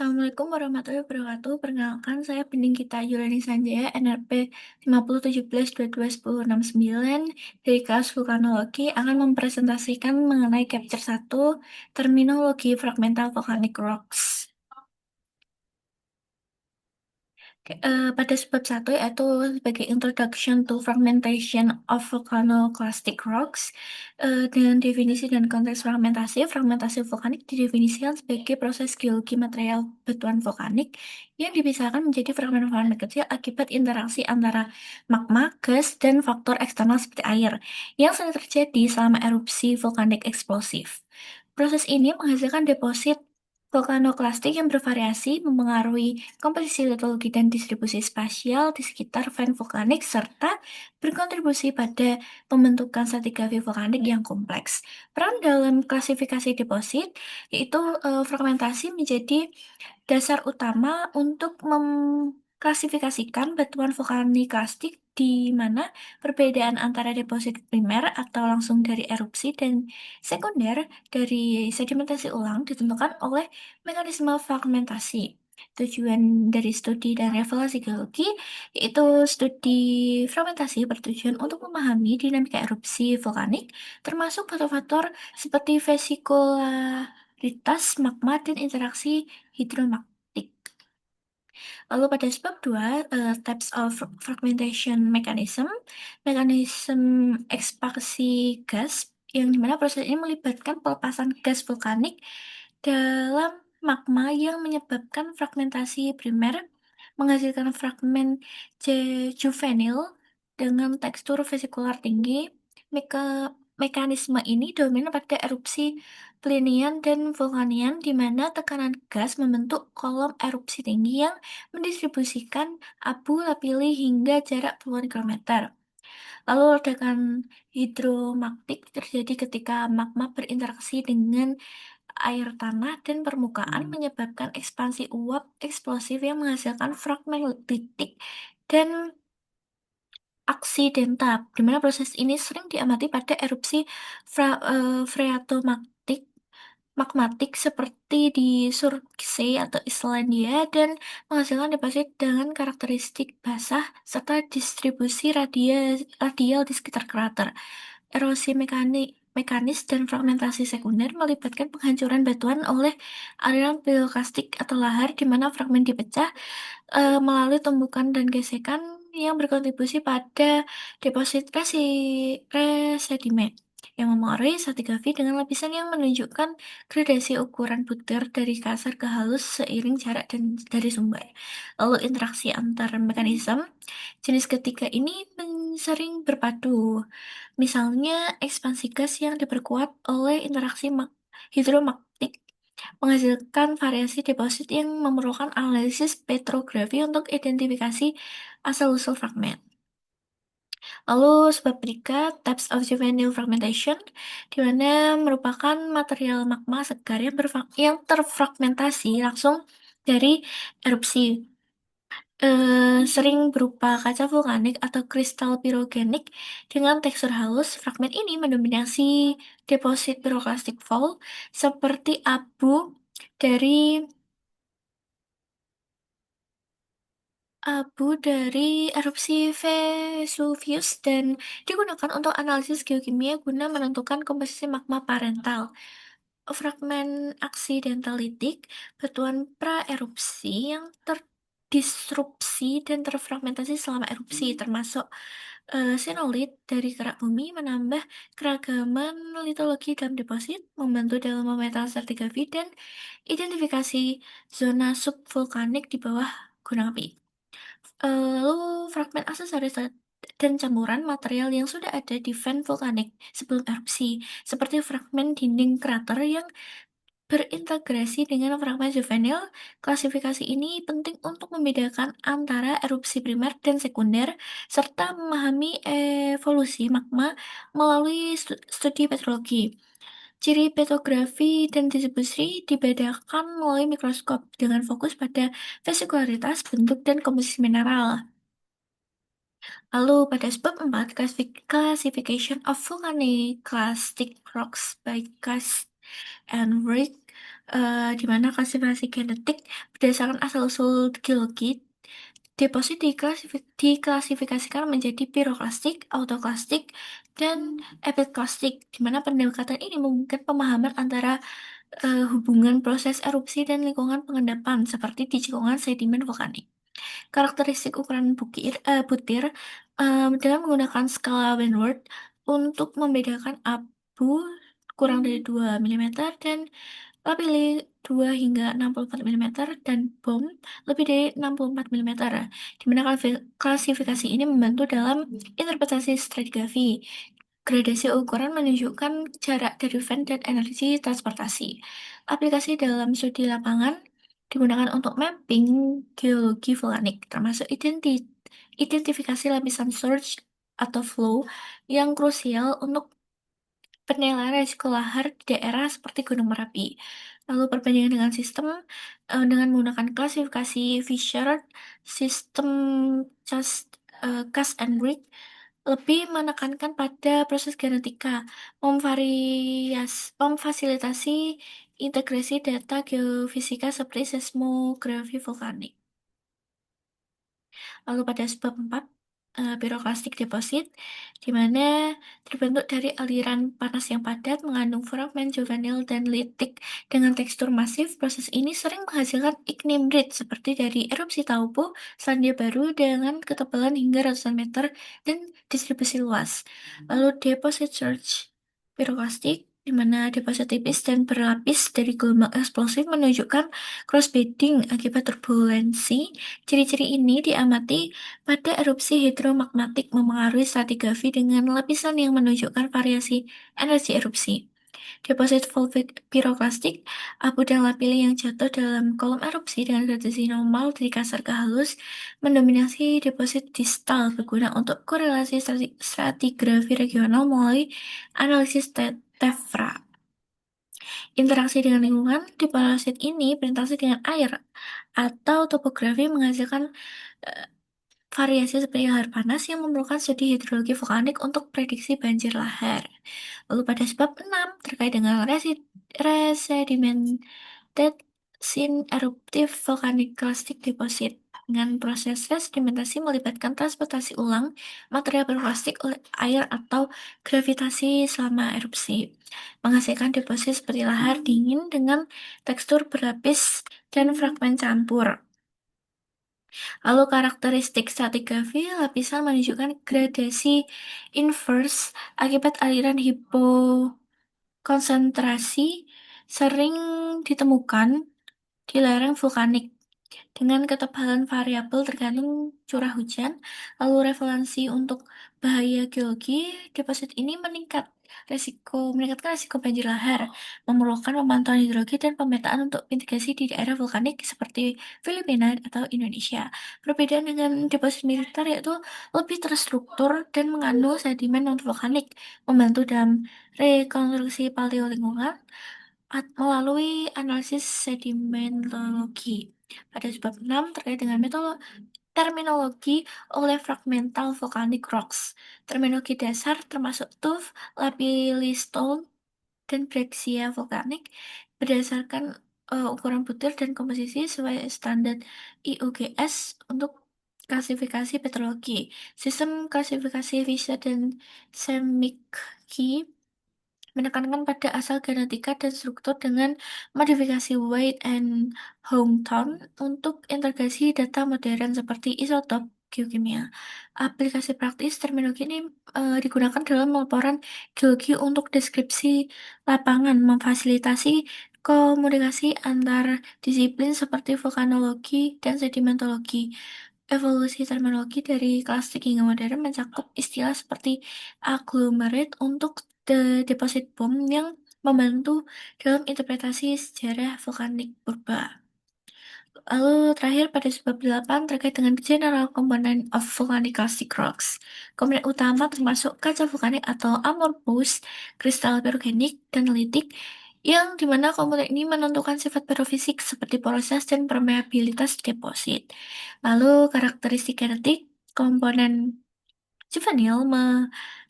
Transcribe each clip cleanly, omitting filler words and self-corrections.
Assalamualaikum warahmatullahi wabarakatuh. Perkenalkan, saya Gita Yulani Sanjaya, NRP 5017221069 dari kelas Vulkanologi akan mempresentasikan mengenai Capture 1, Terminologi Fragmental Volcanic Rocks. Pada bab 1 yaitu sebagai Introduction to Fragmentation of Volcanoclastic Rocks, dengan definisi dan konteks fragmentasi vulkanik didefinisikan sebagai proses geologi material batuan vulkanik yang dipisahkan menjadi fragmen-fragmen kecil akibat interaksi antara magma, gas, dan faktor eksternal seperti air yang sering terjadi selama erupsi vulkanik eksplosif. Proses ini menghasilkan deposit vulkanoklastik yang bervariasi memengaruhi komposisi litologi dan distribusi spasial di sekitar vent vulkanik serta berkontribusi pada pembentukan stratigrafi vulkanik yang kompleks. Peran dalam klasifikasi deposit yaitu fragmentasi menjadi dasar utama untuk mengklasifikasikan batuan vulkaniklastik di mana perbedaan antara deposit primer atau langsung dari erupsi dan sekunder dari sedimentasi ulang ditentukan oleh mekanisme fragmentasi. Tujuan dari studi dan evaluasi geologi yaitu studi fragmentasi bertujuan untuk memahami dinamika erupsi vulkanik termasuk faktor-faktor seperti vesikularitas magma dan interaksi hidromagmatik. Lalu pada bab 2, types of fragmentation mechanism, mekanisme ekspansi gas, yang dimana proses ini melibatkan pelepasan gas vulkanik dalam magma yang menyebabkan fragmentasi primer, menghasilkan fragmen juvenil dengan tekstur vesikular tinggi. Mekanisme ini dominan pada erupsi Plinian dan Vulkanian, di mana tekanan gas membentuk kolom erupsi tinggi yang mendistribusikan abu lapilli hingga jarak puluhan kilometer. Lalu ledakan hidromaktik terjadi ketika magma berinteraksi dengan air tanah dan permukaan menyebabkan ekspansi uap eksplosif yang menghasilkan fragmen titik dan aksidental, di mana proses ini sering diamati pada erupsi freatomaktik magmatik seperti di Surtsey atau Islandia dan menghasilkan deposit dengan karakteristik basah serta distribusi radial di sekitar krater. Erosi mekanis dan fragmentasi sekunder melibatkan penghancuran batuan oleh aliran piroklastik atau lahar di mana fragmen dipecah melalui tumbukan dan gesekan yang berkontribusi pada deposit resedimen yang memengaruhi stratigrafi dengan lapisan yang menunjukkan gradasi ukuran butir dari kasar ke halus seiring jarak dan dari sumber. Lalu interaksi antar mekanisme jenis ketiga ini sering berpadu. Misalnya ekspansi gas yang diperkuat oleh interaksi hidromaktik menghasilkan variasi deposit yang memerlukan analisis petrografi untuk identifikasi asal-usul fragmen. Lalu sebab berikut, types of juvenile fragmentation, di mana merupakan material magma segar yang terfragmentasi langsung dari erupsi. Sering berupa kaca vulkanik atau kristal pirogenik dengan tekstur halus. Fragmen ini mendominasi deposit piroklastik fault seperti dari erupsi Vesuvius dan digunakan untuk analisis geokimia guna menentukan komposisi magma parental. Fragmen aksidentalitik, batuan praerupsi yang terdisrupsi dan terfragmentasi selama erupsi, termasuk senolit dari kerak bumi, menambah keragaman litologi dalam deposit, membantu dalam memetakan stratigrafi dan identifikasi zona subvulkanik di bawah gunung api. Lalu fragmen aksesoris dan campuran material yang sudah ada di vent vulkanik sebelum erupsi, seperti fragmen dinding krater yang berintegrasi dengan fragmen juvenil. Klasifikasi ini penting untuk membedakan antara erupsi primer dan sekunder, serta memahami evolusi magma melalui studi petrologi. Ciri petrografi dan distribusi dibedakan melalui mikroskop dengan fokus pada vesikularitas, bentuk, dan komposisi mineral. Lalu pada bab 4, Classification of Volcaniclastic Rocks by Cast and Wright, di mana klasifikasi genetik berdasarkan asal-usul geologi, deposit diklasifikasikan menjadi piroklastik, autoklastik, dan epiklastik, di mana pendekatan ini memungkinkan pemahaman antara hubungan proses erupsi dan lingkungan pengendapan seperti di cekungan sedimen vulkanik. Karakteristik ukuran butir dengan menggunakan skala Wentworth untuk membedakan abu kurang dari 2 milimeter dan lapilli 2 hingga 64 milimeter dan bom lebih dari 64 milimeter, di mana klasifikasi ini membantu dalam interpretasi stratigrafi. Gradasi ukuran menunjukkan jarak dari vent dan energi transportasi. Aplikasi dalam studi lapangan digunakan untuk mapping geologi vulkanik, termasuk identifikasi lapisan surge atau flow yang krusial untuk penilaian risiko lahar di daerah seperti Gunung Merapi. Lalu perbandingan dengan sistem dengan menggunakan klasifikasi Fisher, sistem Cas and Rig lebih menekankan pada proses genetika, memfasilitasi integrasi data geofisika seperti seismografi vulkanik. Lalu pada sebab 4, piroklastik deposit, di mana terbentuk dari aliran panas yang padat, mengandung fragmen juvenil dan litik dengan tekstur masif. Proses ini sering menghasilkan igneous ridge seperti dari erupsi Taupo, Selandia Baru dengan ketebalan hingga ratusan meter dan distribusi luas. Lalu deposit surge piroklastik, di mana deposit tipis dan berlapis dari gelombang eksplosif menunjukkan crossbedding akibat turbulensi. Ciri-ciri ini diamati pada erupsi hidromagmatik memengaruhi stratigrafi dengan lapisan yang menunjukkan variasi energi erupsi. Deposit volcanic piroklastik, abu dan lapilli yang jatuh dalam kolom erupsi dengan gradasi normal dari kasar ke halus, mendominasi deposit distal berguna untuk korelasi stratigrafi regional melalui analisis TEFRA. Interaksi dengan lingkungan, deposit ini berinteraksi dengan air atau topografi menghasilkan eh, variasi seperti lahar panas yang memerlukan studi hidrologi vulkanik untuk prediksi banjir lahar. Lalu pada sebab 6 terkait dengan resedimented sin eruptive volcanic clastic deposit. Dengan proses resedimentasi melibatkan transportasi ulang material berplastik oleh air atau gravitasi selama erupsi, menghasilkan deposit seperti lahar dingin dengan tekstur berlapis dan fragmen campur. Lalu karakteristik stratigrafi lapisan menunjukkan gradasi inverse akibat aliran hipokonsentrasi sering ditemukan di lereng vulkanik dengan ketebalan variabel tergantung curah hujan. Lalu referensi untuk bahaya geologi, deposit ini meningkatkan risiko banjir lahar, memerlukan pemantauan hidrologi dan pemetaan untuk mitigasi di daerah vulkanik seperti Filipina atau Indonesia. Perbedaan dengan deposit militer yaitu lebih terstruktur dan mengandung sedimen non-vulkanik, membantu dalam rekonstruksi paleolingkungan melalui analisis sedimentologi. Pada sebab 6 terkait dengan terminologi oleh fragmental volcanic rocks. Terminologi dasar termasuk tuff, lapillistone, dan breccia vulkanik berdasarkan ukuran butir dan komposisi sesuai standar IUGS untuk klasifikasi petrologi. Sistem klasifikasi Fisher dan Semmick-Key menekankan pada asal genetika dan struktur dengan modifikasi White and Houghton untuk integrasi data modern seperti isotop geokimia. Aplikasi praktis terminologi ini digunakan dalam laporan geologi untuk deskripsi lapangan, memfasilitasi komunikasi antar disiplin seperti vulkanologi dan sedimentologi. Evolusi terminologi dari klasik hingga modern mencakup istilah seperti aglomerate untuk deposit bom yang membantu dalam interpretasi sejarah vulkanik purba. Lalu terakhir pada sebab 8 terkait dengan general component of volcanic clastic rocks. Komponen utama termasuk kaca vulkanik atau amorphous, kristal pirogenik, dan litik, yang dimana komponen ini menentukan sifat pirofisik seperti porositas dan permeabilitas deposit. Lalu karakteristik genetik komponen juvenil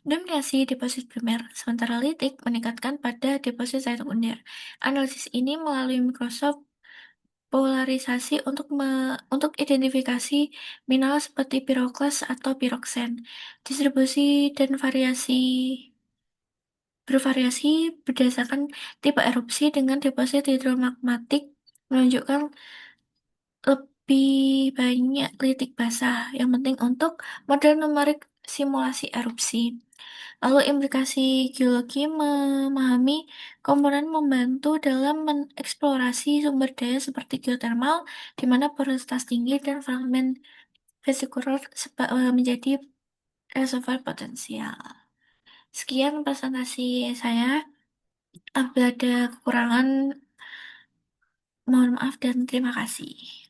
Dominasi deposit primer, sementara litik meningkatkan pada deposit sekunder. Analisis ini melalui Microsoft polarisasi untuk identifikasi mineral seperti piroklas atau piroksen. Distribusi dan bervariasi berdasarkan tipe erupsi dengan deposit hidromagmatik menunjukkan lebih banyak litik basah yang penting untuk model numerik simulasi erupsi. Lalu implikasi geologi memahami komponen membantu dalam mengeksplorasi sumber daya seperti geotermal, di mana porositas tinggi dan fragmen vesikular menjadi reservoir potensial. Sekian presentasi saya. Apabila ada kekurangan, mohon maaf dan terima kasih.